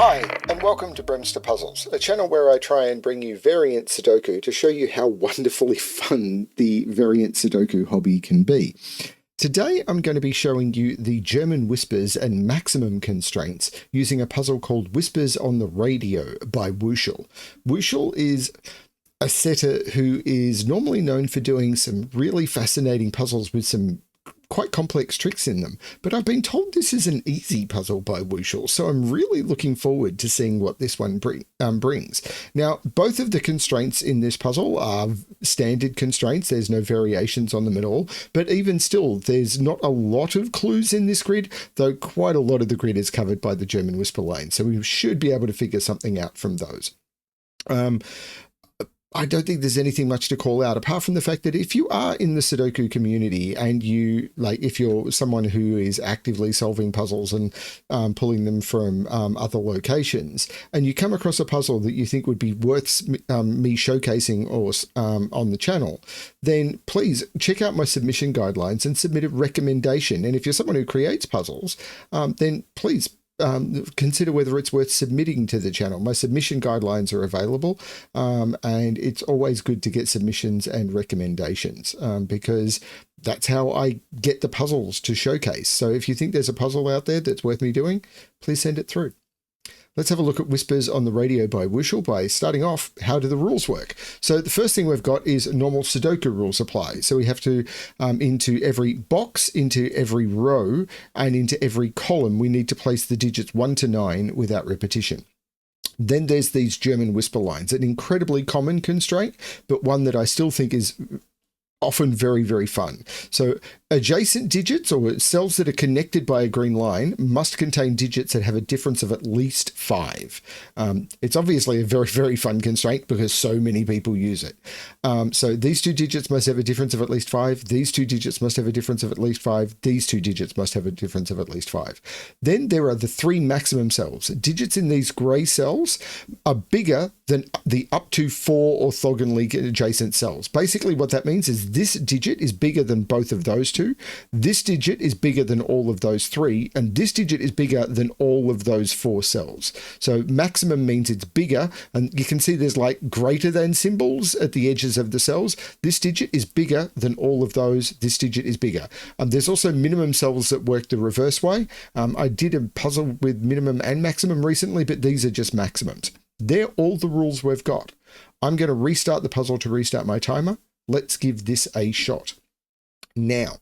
Hi, and welcome to BremSter Puzzles, a channel where I try and bring you variant Sudoku to show you how wonderfully fun the variant Sudoku hobby can be. Today I'm going to be showing you the German whispers and maximum constraints using a puzzle called Whispers on the Radio by Wuschel. Wuschel is a setter who is normally known for doing some really fascinating puzzles with some quite complex tricks in them, but I've been told this is an easy puzzle by Wuschel, so I'm really looking forward to seeing what this one brings. Now, both of the constraints in this puzzle are standard constraints. There's no variations on them at all, but even still, there's not a lot of clues in this grid, though quite a lot of the grid is covered by the German whisper lane, so we should be able to figure something out from those. I don't think there's anything much to call out apart from the fact that if you are in the Sudoku community and if you're someone who is actively solving puzzles and pulling them from other locations, and you come across a puzzle that you think would be worth me showcasing or on the channel, then please check out my submission guidelines and submit a recommendation. And if you're someone who creates puzzles, then please consider whether it's worth submitting to the channel. My submission guidelines are available, and it's always good to get submissions and recommendations because that's how I get the puzzles to showcase. So if you think there's a puzzle out there that's worth me doing, please send it through. Let's have a look at Whispers on the Radio by Wuschel by starting off, how do the rules work? So the first thing we've got is normal Sudoku rules apply. So we have to, into every box, into every row, and into every column, we need to place the digits 1 to 9 without repetition. Then there's these German whisper lines, an incredibly common constraint, but one that I still think is often very, very fun. So adjacent digits or cells that are connected by a green line must contain digits that have a difference of at least 5. It's obviously a very, very fun constraint because so many people use it. So these two digits must have a difference of at least 5. These two digits must have a difference of at least 5. These two digits must have a difference of at least 5. Then there are the 3 maximum cells. Digits in these gray cells are bigger than the up to 4 orthogonally adjacent cells. Basically what that means is this digit is bigger than both of those two. This digit is bigger than all of those 3, and this digit is bigger than all of those 4 cells. So maximum means it's bigger, and you can see there's like greater than symbols at the edges of the cells. This digit is bigger than all of those. This digit is bigger. There's also minimum cells that work the reverse way. I did a puzzle with minimum and maximum recently, but these are just maximums. They're all the rules we've got. I'm going to restart the puzzle to restart my timer. Let's give this a shot. Now,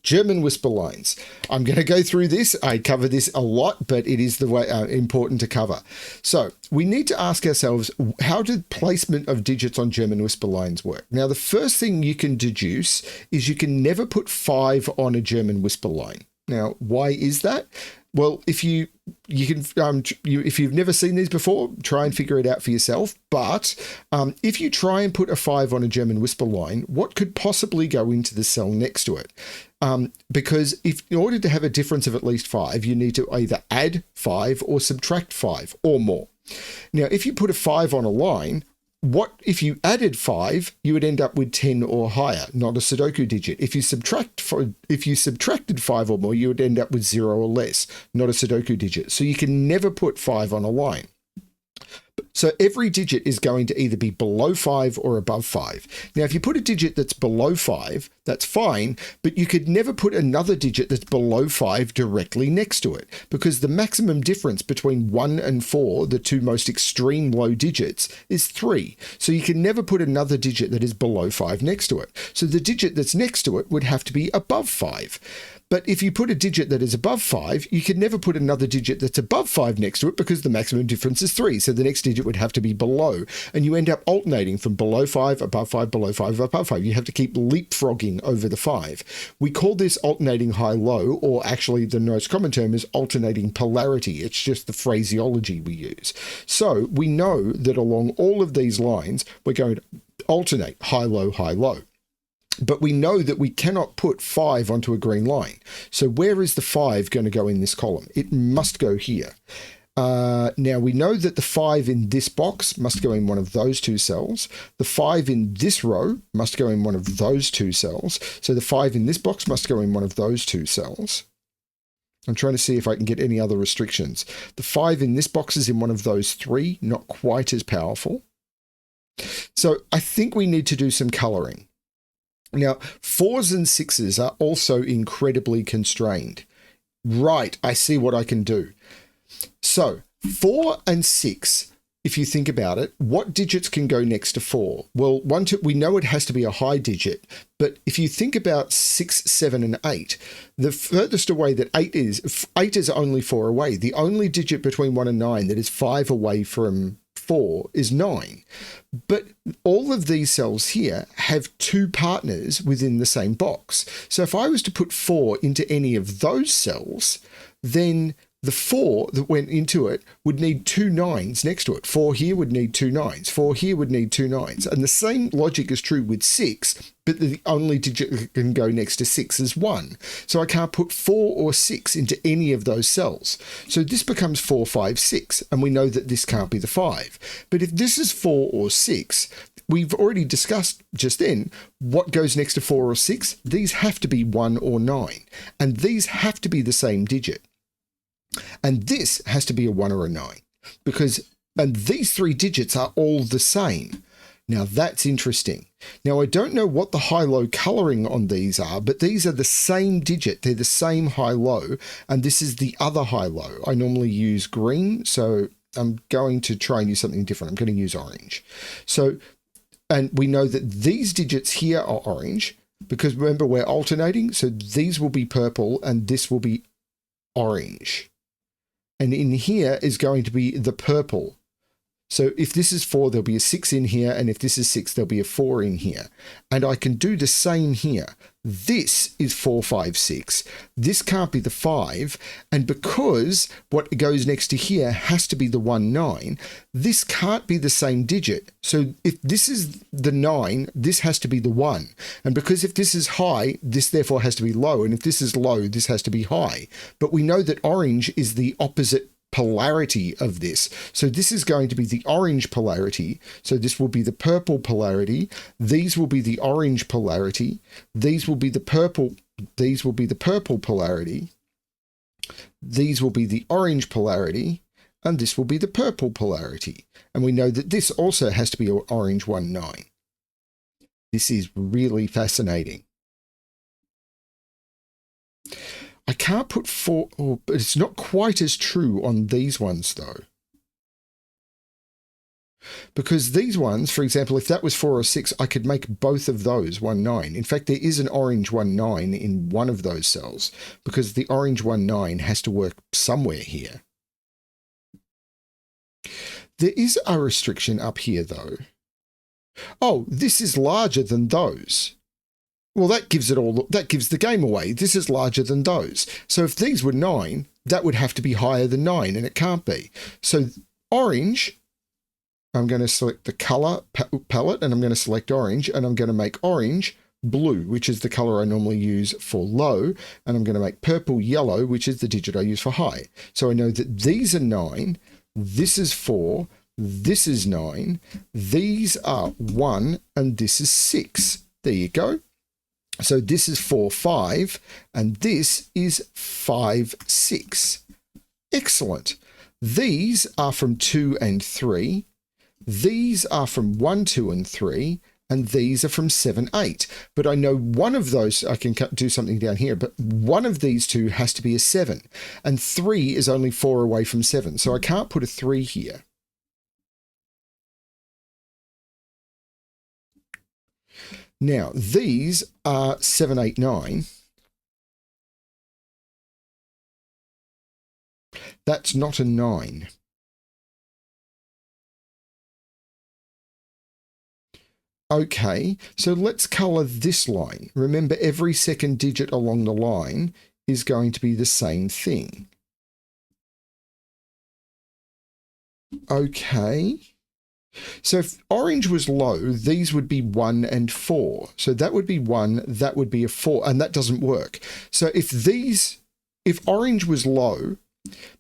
German whisper lines. I'm going to go through this. I cover this a lot, but it is the way important to cover. So we need to ask ourselves, how did placement of digits on German whisper lines work? Now, the first thing you can deduce is you can never put 5 on a German whisper line. Now, why is that? Well, if you've never seen these before, try and figure it out for yourself. But if you try and put a 5 on a German whisper line, what could possibly go into the cell next to it? Because in order to have a difference of at least 5, you need to either add 5 or subtract 5 or more. Now, if you put a 5 on a line, what if you added 5, you would end up with 10 or higher, not a Sudoku digit. If you subtracted 5 or more, you would end up with 0 or less, not a Sudoku digit. So you can never put 5 on a line. So every digit is going to either be below 5 or above 5. Now, if you put a digit that's below 5, that's fine, but you could never put another digit that's below 5 directly next to it because the maximum difference between 1 and 4, the two most extreme low digits, is 3. So you can never put another digit that is below 5 next to it. So the digit that's next to it would have to be above 5. But if you put a digit that is above 5, you can never put another digit that's above 5 next to it because the maximum difference is 3. So the next digit would have to be below. And you end up alternating from below 5, above 5, below 5, above 5. You have to keep leapfrogging over the 5. We call this alternating high-low, or actually the most common term is alternating polarity. It's just the phraseology we use. So we know that along all of these lines, we're going to alternate high-low, high-low. But we know that we cannot put 5 onto a green line. So where is the 5 going to go in this column? It must go here. Now we know that the 5 in this box must go in one of those 2 cells. The 5 in this row must go in one of those 2 cells. So the 5 in this box must go in one of those 2 cells. I'm trying to see if I can get any other restrictions. The 5 in this box is in one of those 3, not quite as powerful. So I think we need to do some coloring. Now, 4s and 6s are also incredibly constrained. Right, I see what I can do. So 4 and 6, if you think about it, what digits can go next to 4? Well, we know it has to be a high digit, but if you think about 6, 7, and 8, the furthest away that 8 is only 4 away. The only digit between 1 and 9 that is 5 away from 4 is 9. But all of these cells here have 2 partners within the same box. So if I was to put 4 into any of those cells, then the 4 that went into it would need 2 9s next to it. 4 here would need 2 9s. 4 here would need 2 9s. And the same logic is true with 6, but the only digit that can go next to 6 is 1. So I can't put 4 or 6 into any of those cells. So this becomes 4, 5, 6, and we know that this can't be the 5. But if this is 4 or 6, we've already discussed just then what goes next to 4 or 6. These have to be 1 or 9, and these have to be the same digit. And this has to be a 1 or a 9 and these 3 digits are all the same. Now that's interesting. Now I don't know what the high-low coloring on these are, but these are the same digit. They're the same high-low, and this is the other high-low. I normally use green, so I'm going to try and use something different. I'm going to use orange. So, and we know that these digits here are orange because remember we're alternating. So these will be purple and this will be orange. And in here is going to be the purple. So if this is 4, there'll be a 6 in here. And if this is 6, there'll be a 4 in here. And I can do the same here. This is 4, 5, 6. This can't be the 5. And because what goes next to here has to be the 1, 9, this can't be the same digit. So if this is the 9, this has to be the 1. And because if this is high, this therefore has to be low. And if this is low, this has to be high. But we know that orange is the opposite polarity of this. So this is going to be the orange polarity. So this will be the purple polarity. These will be the orange polarity. These will be the purple. These will be the purple polarity. These will be the orange polarity. And this will be the purple polarity. And we know that this also has to be an orange 1, 9. This is really fascinating. I can't put 4, but it's not quite as true on these ones though. Because these ones, for example, if that was 4 or 6, I could make both of those 1, 9. In fact, there is an orange 1, 9 in one of those cells because the orange 1, 9 has to work somewhere here. There is a restriction up here though. Oh, this is larger than those. Well, that gives the game away. This is larger than those. So if these were 9, that would have to be higher than 9, and it can't be. So orange, I'm going to select the color palette, and I'm going to select orange, and I'm going to make orange blue, which is the color I normally use for low, and I'm going to make purple yellow, which is the digit I use for high. So I know that these are 9, this is 4, this is 9, these are 1, and this is 6. There you go. So this is 4, 5, and this is 5, 6. Excellent. These are from 2 and 3. These are from 1, 2, and 3. And these are from 7, 8. But I know one of those, I can do something down here, but one of these two has to be a 7. And 3 is only 4 away from 7. So I can't put a 3 here. Now, these are 7, 8, 9. That's not a 9. Okay, so let's color this line. Remember, every second digit along the line is going to be the same thing. Okay. So if orange was low, these would be 1 and 4. So that would be 1, that would be a 4, and that doesn't work. So if orange was low,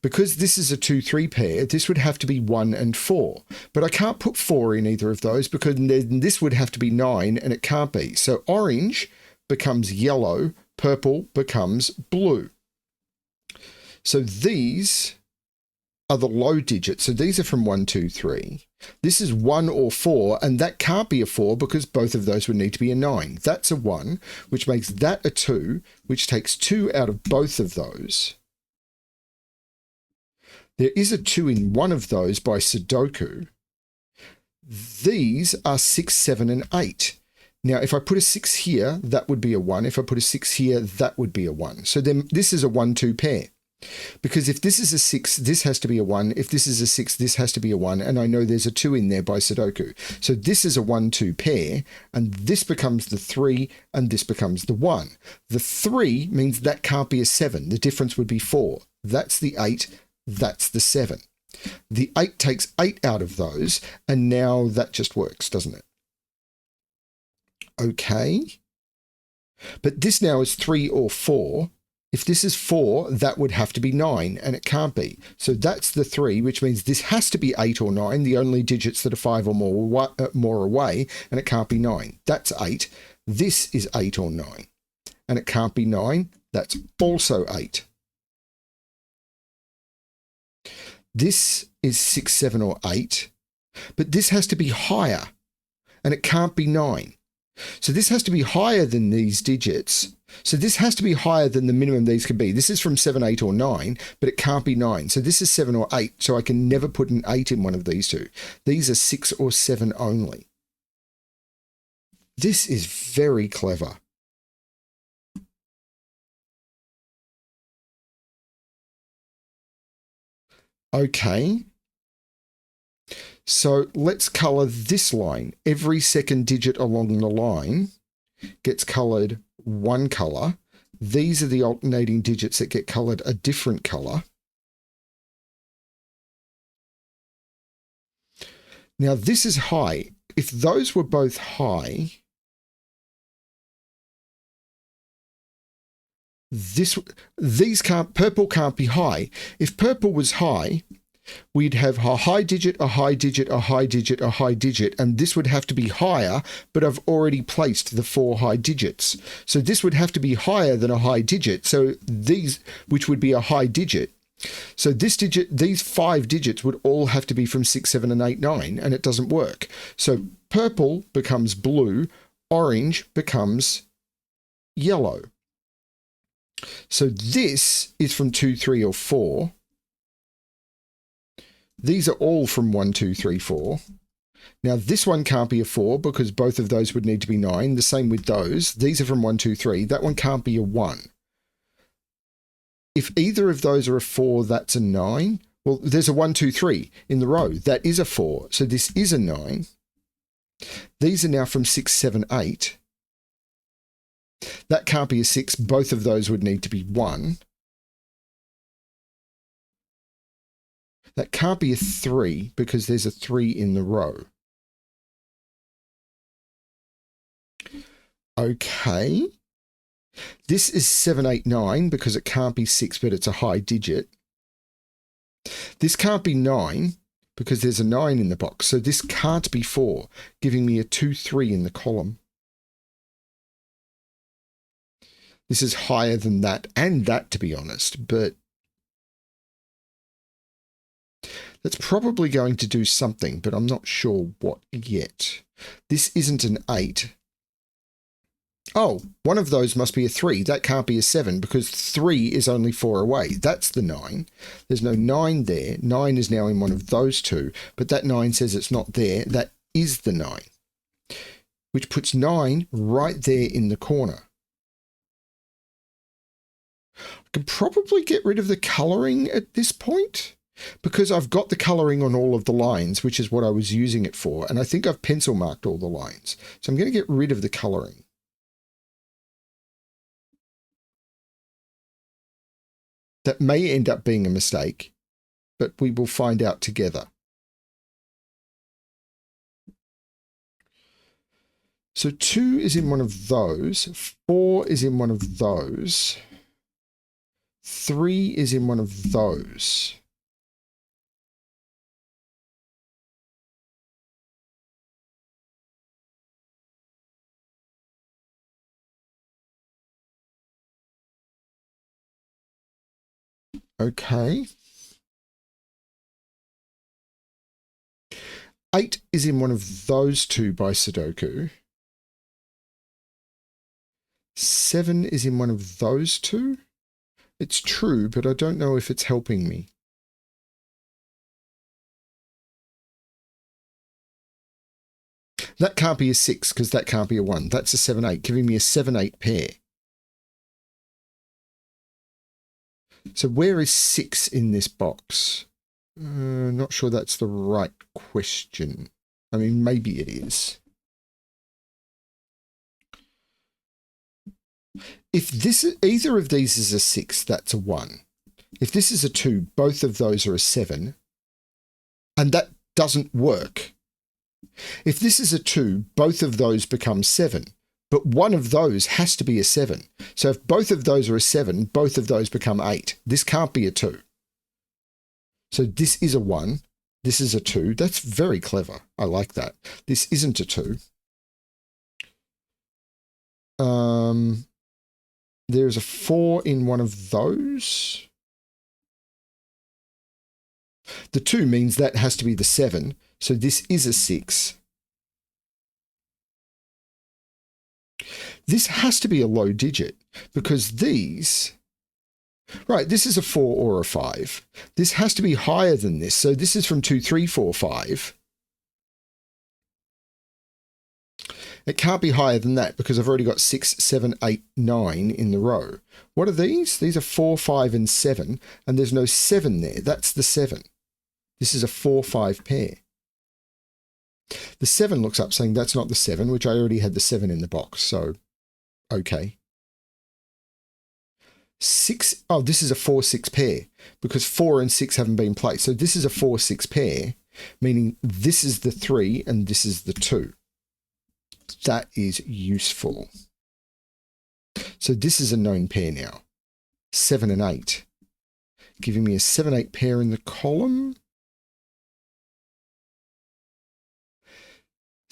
because this is a 2, 3 pair, this would have to be 1 and 4. But I can't put 4 in either of those because then this would have to be 9, and it can't be. So orange becomes yellow, purple becomes blue. So these are the low digits. So these are from 1, 2, 3. This is 1 or 4, and that can't be a 4 because both of those would need to be a 9. That's a 1, which makes that a 2, which takes 2 out of both of those. There is a 2 in one of those by Sudoku. These are 6, 7, and 8. Now, if I put a 6 here, that would be a 1. If I put a 6 here, that would be a 1. So then this is a 1, 2 pair. Because if this is a 6, this has to be a 1. If this is a 6, this has to be a 1. And I know there's a 2 in there by Sudoku. So this is a 1, 2 pair. And this becomes the 3, and this becomes the 1. The 3 means that can't be a 7. The difference would be 4. That's the 8. That's the 7. The 8 takes 8 out of those. And now that just works, doesn't it? Okay. But this now is 3 or 4. If this is 4, that would have to be 9, and it can't be. So that's the 3, which means this has to be 8 or 9, the only digits that are 5 or more away, and it can't be 9. That's 8. This is 8 or 9, and it can't be 9. That's also 8. This is 6, 7, or 8, but this has to be higher, and it can't be 9. So this has to be higher than these digits. So this has to be higher than the minimum these can be. This is from 7, 8, or 9, but it can't be 9. So this is 7 or 8, so I can never put an 8 in one of these two. These are 6 or 7 only. This is very clever. Okay. So let's colour this line. Every second digit along the line gets coloured one colour. These are the alternating digits that get coloured a different colour. Now this is high. If those were both high, purple can't be high. If purple was high, we'd have a high digit, a high digit, a high digit, a high digit, and this would have to be higher, but I've already placed the 4 high digits. So this would have to be higher than a high digit. So these, which would be a high digit. So this digit, these 5 digits would all have to be from 6, 7, and 8, 9, and it doesn't work. So purple becomes blue, orange becomes yellow. So this is from 2, 3, or 4. These are all from 1, 2, 3, 4. Now this one can't be a 4 because both of those would need to be 9. The same with those. These are from 1, 2, 3. That one can't be a 1. If either of those are a 4, that's a 9. Well, there's a 1, 2, 3 in the row. That is a 4. So this is a 9. These are now from 6, 7, 8. That can't be a 6. Both of those would need to be 1. That can't be a 3 because there's a 3 in the row. Okay. This is 7, 8, 9 because it can't be 6, but it's a high digit. This can't be 9 because there's a 9 in the box. So this can't be 4, giving me a 2, 3 in the column. This is higher than that and that, to be honest, but that's probably going to do something, but I'm not sure what yet. This isn't an 8. Oh, one of those must be a 3. That can't be a 7 because 3 is only 4 away. That's the 9. There's no 9 there. 9 is now in one of those two, but that 9 says it's not there. That is the 9, which puts 9 right there in the corner. I could probably get rid of the colouring at this point because I've got the colouring on all of the lines, which is what I was using it for. And I think I've pencil marked all the lines. So I'm going to get rid of the colouring. That may end up being a mistake, but we will find out together. So 2 is in one of those. 4 is in one of those. 3 is in one of those. Okay. 8 is in one of those two by Sudoku. 7 is in one of those two. It's true, but I don't know if it's helping me. That can't be a 6 because that can't be a 1. That's a 7-8, giving me a 7-8 pair. So where is 6 in this box? Not sure that's the right question. I mean, maybe it is. If this either of these is a 6, that's a 1. If this is a 2, both of those are a 7. And that doesn't work. If this is a 2, both of those become 7. But one of those has to be a 7. So if both of those are a 7, both of those become 8. This can't be a 2. So this is a 1. This is a 2. That's very clever. I like that. This isn't a 2. There's a 4 in one of those. The 2 means that has to be the 7. So this is a 6. This has to be a low digit because these... Right, this is a 4 or a 5. This has to be higher than this. So this is from 2, 3, 4, 5. It can't be higher than that because I've already got 6, 7, 8, 9 in the row. What are these? These are 4, 5, and 7, and there's no 7 there. That's the 7. This is a 4, 5 pair. The 7 looks up saying that's not the 7, which I already had the 7 in the box, so okay. 6, oh, this is a 4, 6 pair because 4 and 6 haven't been placed. So this is a 4, 6 pair, meaning this is the 3 and this is the 2. That is useful. So this is a known pair now. 7 and 8. Giving me a 7, 8 pair in the column.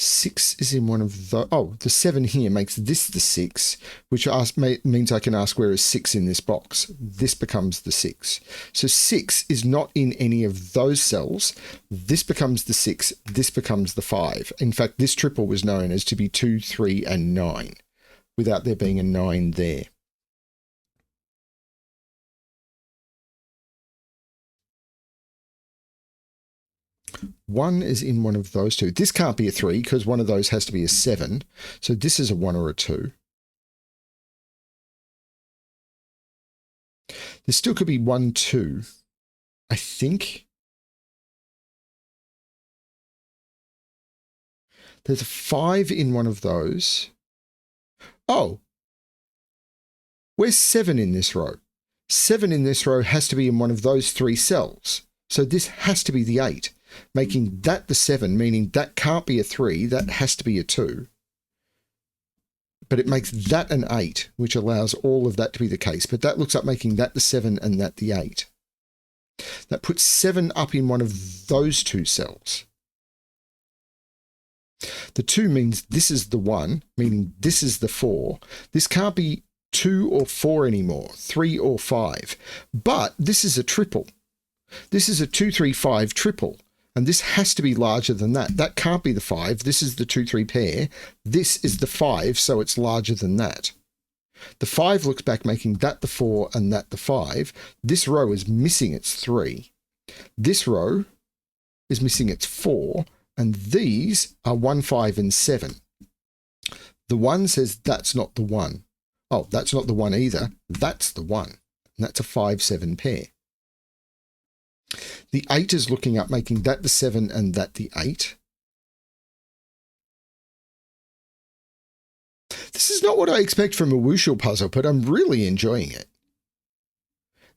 6 is in one of the... Oh, the 7 here makes this the 6, which means I can ask where is 6 in this box. This becomes the 6. So 6 is not in any of those cells. This becomes the 6. This becomes the 5. In fact, this triple was known as to be 2, 3, and 9, without there being a 9 there. One is in one of those two. This can't be a 3 because one of those has to be a 7. So this is a 1 or a 2. There still could be 1, 2, I think. There's a 5 in one of those. Oh, where's 7 in this row? 7 in this row has to be in one of those 3 cells. So this has to be the 8. Making that the 7, meaning that can't be a 3, that has to be a 2. But it makes that an 8, which allows all of that to be the case. But that looks up making that the 7 and that the 8. That puts 7 up in one of those 2 cells. The 2 means this is the 1, meaning this is the 4. This can't be 2 or 4 anymore, 3 or 5. But this is a triple. This is a 2, 3, 5 triple. And this has to be larger than that. That can't be the 5. This is the 2, 3 pair. This is the 5, so it's larger than that. The 5 looks back, making that the 4 and that the 5. This row is missing its 3. This row is missing its 4. And these are 1, 5, and 7. The 1 says that's not the 1. Oh, that's not the 1 either. That's the 1. And that's a 5, 7 pair. The 8 is looking up, making that the 7 and that the 8. This is not what I expect from a Wuschel puzzle, but I'm really enjoying it.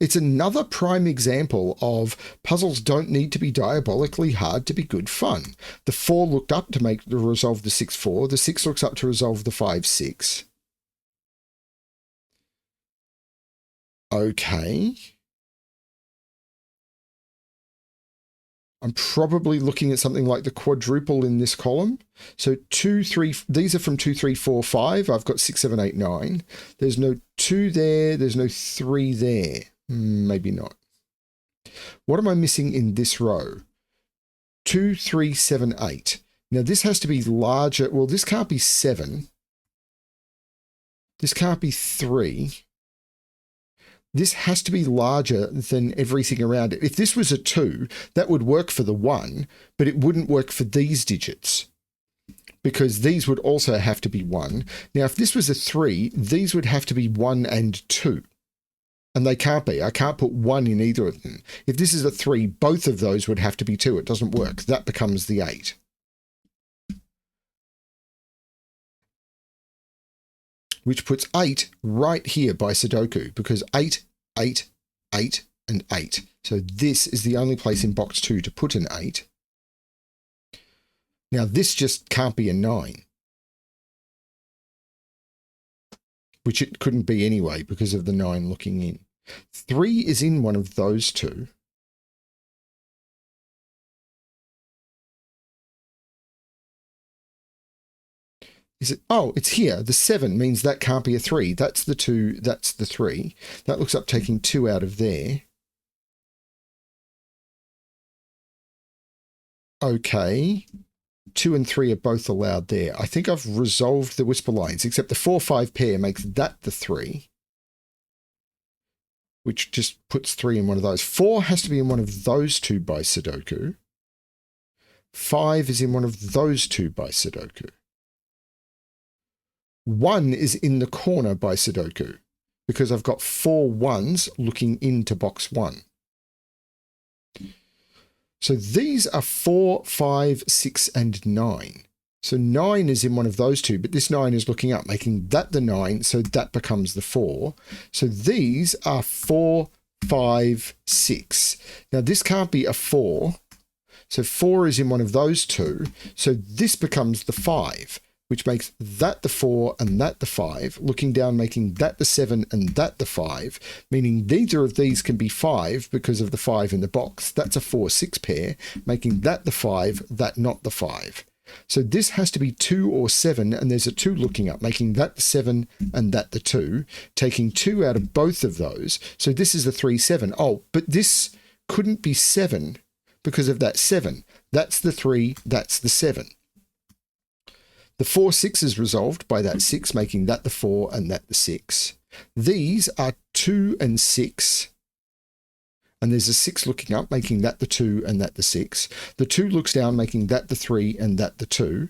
It's another prime example of puzzles don't need to be diabolically hard to be good fun. The 4 looked up to resolve the 6, 4. The 6 looks up to resolve the 5, 6. Okay. I'm probably looking at something like the quadruple in this column. So 2, 3, these are from 2, 3, 4, 5. I've got 6, 7, 8, 9. There's no 2 there. There's no 3 there. Maybe not. What am I missing in this row? 2, 3, 7, 8. Now this has to be larger. Well, this can't be 7. This can't be 3. This has to be larger than everything around it. If this was a 2, that would work for the 1, but it wouldn't work for these digits because these would also have to be 1. Now, if this was a 3, these would have to be 1 and 2. And they can't be. I can't put 1 in either of them. If this is a 3, both of those would have to be 2. It doesn't work. That becomes the 8. Which puts 8 right here by Sudoku, because 8, 8, 8, and 8. So this is the only place in box 2 to put an 8. Now this just can't be a 9. Which it couldn't be anyway because of the 9 looking in. 3 is in one of those two. Is it? Oh, it's here. The 7 means that can't be a 3. That's the 2. That's the 3. That looks up taking 2 out of there. Okay. 2 and 3 are both allowed there. I think I've resolved the whisper lines, except the 4-5 pair makes that the 3. Which just puts 3 in one of those. 4 has to be in one of those two by Sudoku. 5 is in one of those two by Sudoku. 1 is in the corner by Sudoku because I've got 4 1s looking into box 1. So these are 4, 5, 6, and 9. So 9 is in one of those two, but this 9 is looking up, making that the 9, so that becomes the 4. So these are 4, 5, 6. Now this can't be a 4. So 4 is in one of those two. So this becomes the 5. Which makes that the 4 and that the 5, looking down making that the 7 and that the 5, meaning neither of these can be 5 because of the 5 in the box. That's a 4-6 pair, making that the 5, that not the 5. So this has to be 2 or 7, and there's a 2 looking up, making that the 7 and that the 2, taking 2 out of both of those. So this is a 3-7. Oh, but this couldn't be 7 because of that 7. That's the 3, that's the 7. The 4-6 is resolved by that 6, making that the 4 and that the 6. These are 2 and 6. And there's a 6 looking up, making that the 2 and that the 6. The 2 looks down, making that the 3 and that the 2.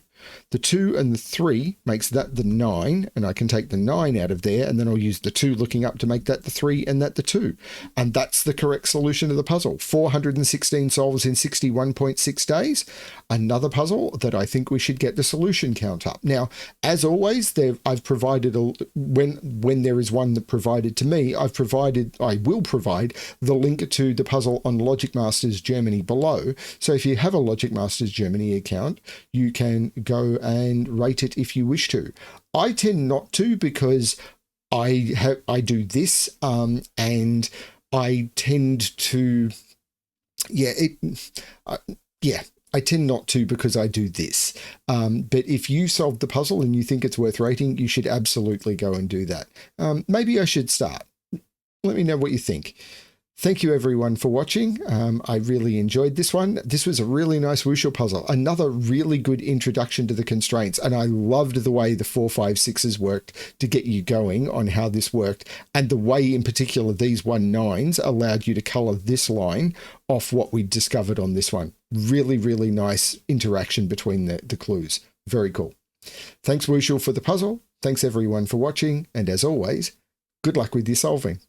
The 2 and the 3 makes that the 9, and I can take the 9 out of there, and then I'll use the 2 looking up to make that the 3 and that the 2. And that's the correct solution of the puzzle. 416 solves in 61.6 days. Another puzzle that I think we should get the solution count up. Now, as always, I've provided, when there is one that provided to me, I will provide the link to the puzzle on Logic Masters Germany below. So if you have a Logic Masters Germany account, you can go and rate it if you wish to. I tend not to because I do this and I tend to I tend not to because I do this. But if you solve the puzzle and you think it's worth rating, you should absolutely go and do that. Maybe I should start. Let me know what you think. Thank you everyone for watching. I really enjoyed this one. This was a really nice Wuschel puzzle. Another really good introduction to the constraints. And I loved the way the 4, 5, 6s worked to get you going on how this worked. And the way in particular these 1 9s allowed you to color this line off what we discovered on this one. Really, really nice interaction between the clues. Very cool. Thanks Wuschel for the puzzle. Thanks everyone for watching. And as always, good luck with your solving.